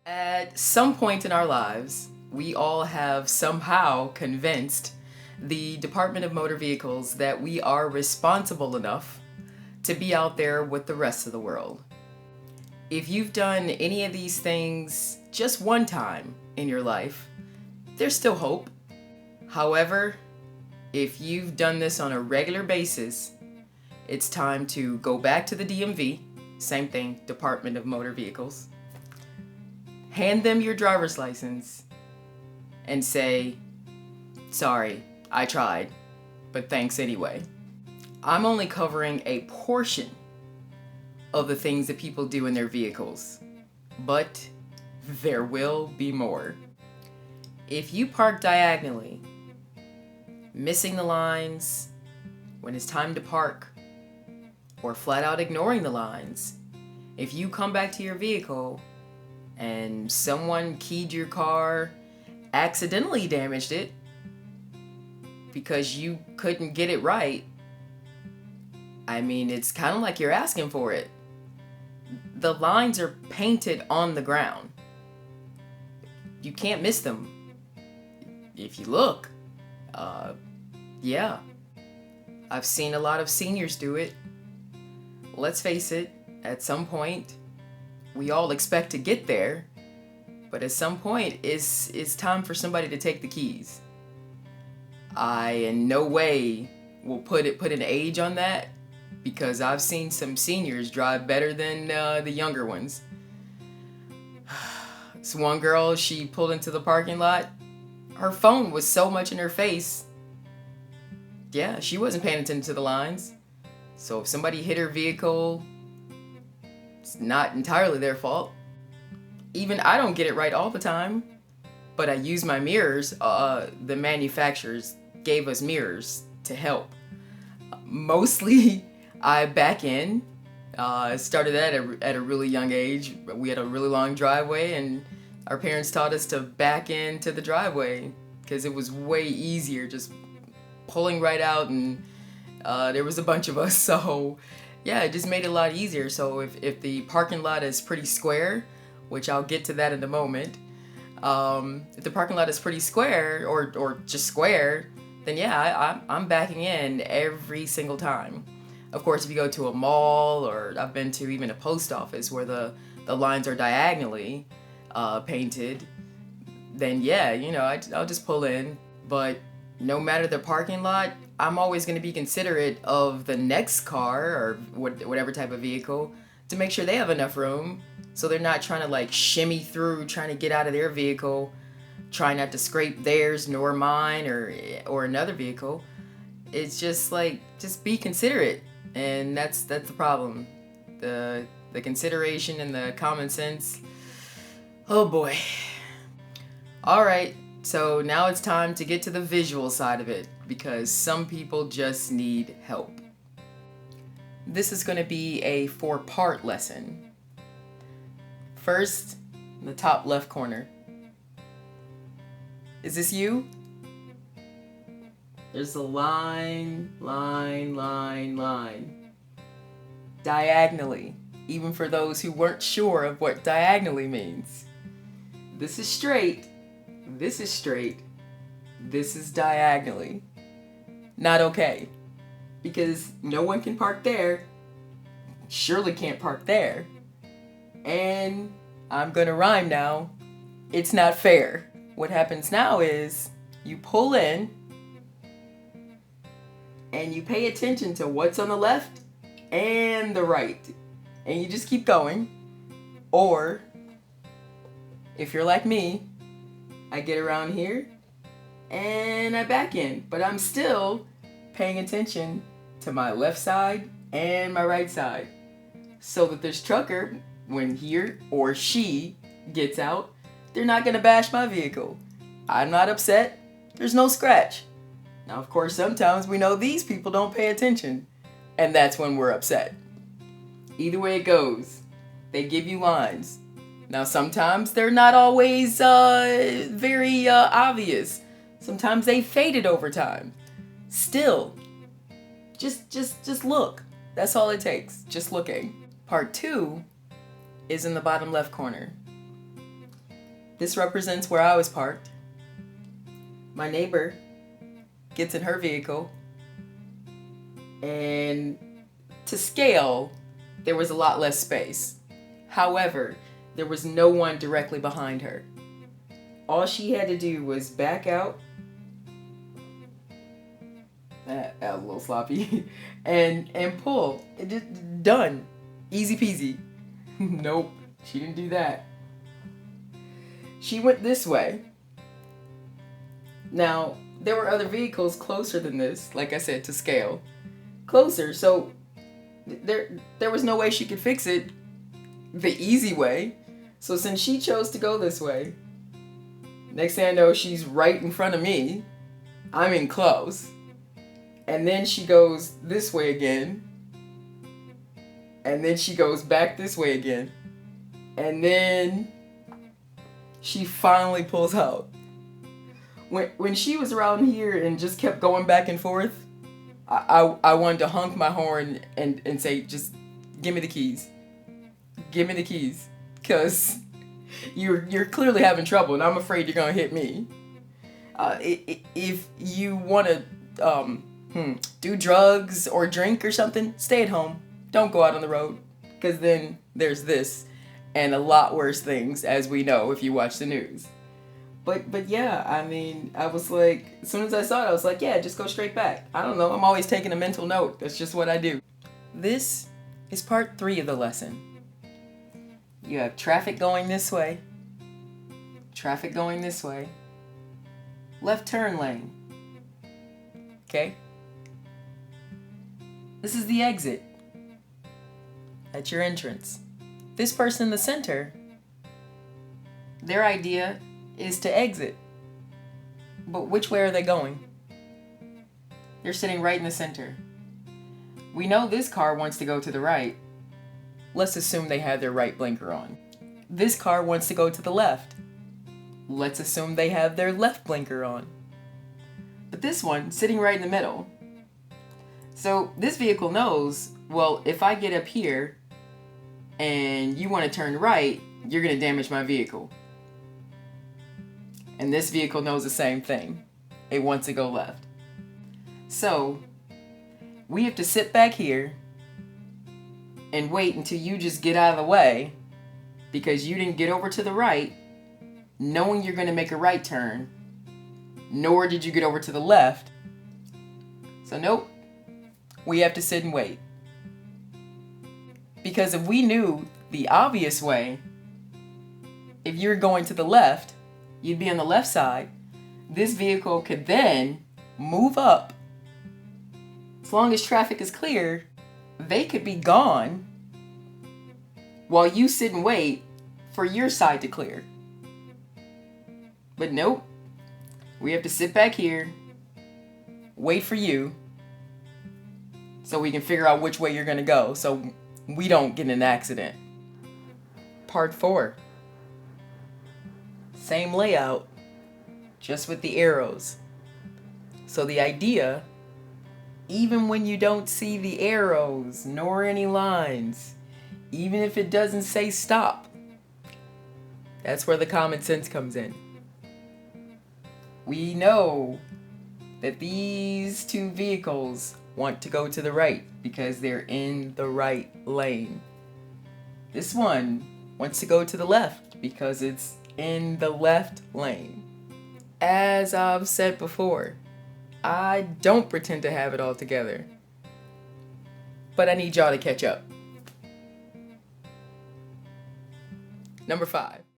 At some point in our lives, we all have somehow convinced the Department of Motor Vehicles that we are responsible enough to be out there with the rest of the world. If you've done any of these things just one time in your life, there's still hope. However, if you've done this on a regular basis, it's time to go back to the DMV, same thing, Department of Motor Vehicles, hand them your driver's license, and say, sorry, I tried, but thanks anyway. I'm only covering a portion of the things that people do in their vehicles, but there will be more. If you park diagonally, missing the lines when it's time to park, or flat out ignoring the lines, if you come back to your vehicle and someone keyed your car, accidentally damaged it because you couldn't get it right, I mean, it's kind of like you're asking for it. The lines are painted on the ground. You can't miss them if you look. Yeah. I've seen a lot of seniors do it. Let's face it, at some point, we all expect to get there, but at some point, it's time for somebody to take the keys. I in no way will put an age on that, because I've seen some seniors drive better than the younger ones. This one girl, she pulled into the parking lot. Her phone was so much in her face. Yeah, she wasn't paying attention to the lines. So if somebody hit her vehicle, it's not entirely their fault. Even I don't get it right all the time, but I use my mirrors. The manufacturers gave us mirrors to help. Mostly, I back in. Started that at a really young age. We had a really long driveway, and our parents taught us to back into the driveway because it was way easier just pulling right out, and there was a bunch of us, so yeah, it just made it a lot easier. So if the parking lot is pretty square, which I'll get to that in a moment, if the parking lot is pretty square or just square, then yeah, I'm backing in every single time. Of course, if you go to a mall, or I've been to even a post office where the lines are diagonally painted, then yeah, I'll just pull in. But no matter the parking lot, I'm always going to be considerate of the next car or whatever type of vehicle to make sure they have enough room, so they're not trying to like shimmy through, trying to get out of their vehicle, trying not to scrape theirs nor mine or another vehicle. It's just like, just be considerate, and that's the problem. The consideration and the common sense. Oh boy. All right. So now it's time to get to the visual side of it, because some people just need help. This is going to be a 4-part lesson. First, in the top left corner. Is this you? There's a line. Diagonally, even for those who weren't sure of what diagonally means. This is straight. This is straight. This is diagonally. Not okay. Because no one can park there. Surely can't park there. And I'm gonna rhyme now. It's not fair. What happens now is you pull in and you pay attention to what's on the left and the right. And you just keep going. Or if you're like me, I get around here and I back in, but I'm still paying attention to my left side and my right side, so that this trucker, when he or she gets out, they're not gonna bash my vehicle. I'm not upset. There's no scratch. Now, of course, sometimes we know these people don't pay attention, and that's when we're upset. Either way it goes, they give you lines. Now, sometimes they're not always very obvious. Sometimes they faded over time. Still, just look. That's all it takes. Just looking. Part 2 is in the bottom left corner. This represents where I was parked. My neighbor gets in her vehicle, and to scale, there was a lot less space. However, there was no one directly behind her. All she had to do was back out. That was a little sloppy. and pull. It just done. Easy peasy. Nope, she didn't do that. She went this way. Now, there were other vehicles closer than this, like I said, to scale. Closer, so there was no way she could fix it the easy way. So since she chose to go this way, next thing I know, she's right in front of me. I'm in close. And then she goes this way again. And then she goes back this way again. And then she finally pulls out. When she was around here and just kept going back and forth, I wanted to honk my horn and say, just give me the keys. Give me the keys. Because you're clearly having trouble and I'm afraid you're going to hit me. If you want to do drugs or drink or something, stay at home. Don't go out on the road. Because then there's this and a lot worse things, as we know if you watch the news. But yeah, I mean, I was like, as soon as I saw it, I was like, yeah, just go straight back. I don't know, I'm always taking a mental note. That's just what I do. This is part 3 of the lesson. You have traffic going this way, traffic going this way, left turn lane. Okay? This is the exit. That's your entrance. This person in the center, their idea is to exit. But which way are they going? They're sitting right in the center. We know this car wants to go to the right. Let's assume they have their right blinker on. This car wants to go to the left. Let's assume they have their left blinker on. But this one, sitting right in the middle. So this vehicle knows, well, if I get up here and you want to turn right, you're going to damage my vehicle. And this vehicle knows the same thing. It wants to go left. So we have to sit back here and wait until you just get out of the way because you didn't get over to the right knowing you're going to make a right turn, nor did you get over to the left. So nope, we have to sit and wait. Because if we knew the obvious way, if you're going to the left, you'd be on the left side. This vehicle could then move up. As long as traffic is clear, they could be gone while you sit and wait for your side to clear. But nope, we have to sit back here, wait for you, so we can figure out which way you're gonna go so we don't get in an accident. Part 4. Same layout, just with the arrows. So the idea, even when you don't see the arrows nor any lines, even if it doesn't say stop, that's where the common sense comes in. We know that these two vehicles want to go to the right because they're in the right lane. This one wants to go to the left because it's in the left lane. As I've said before, I don't pretend to have it all together, but I need y'all to catch up. Number 5.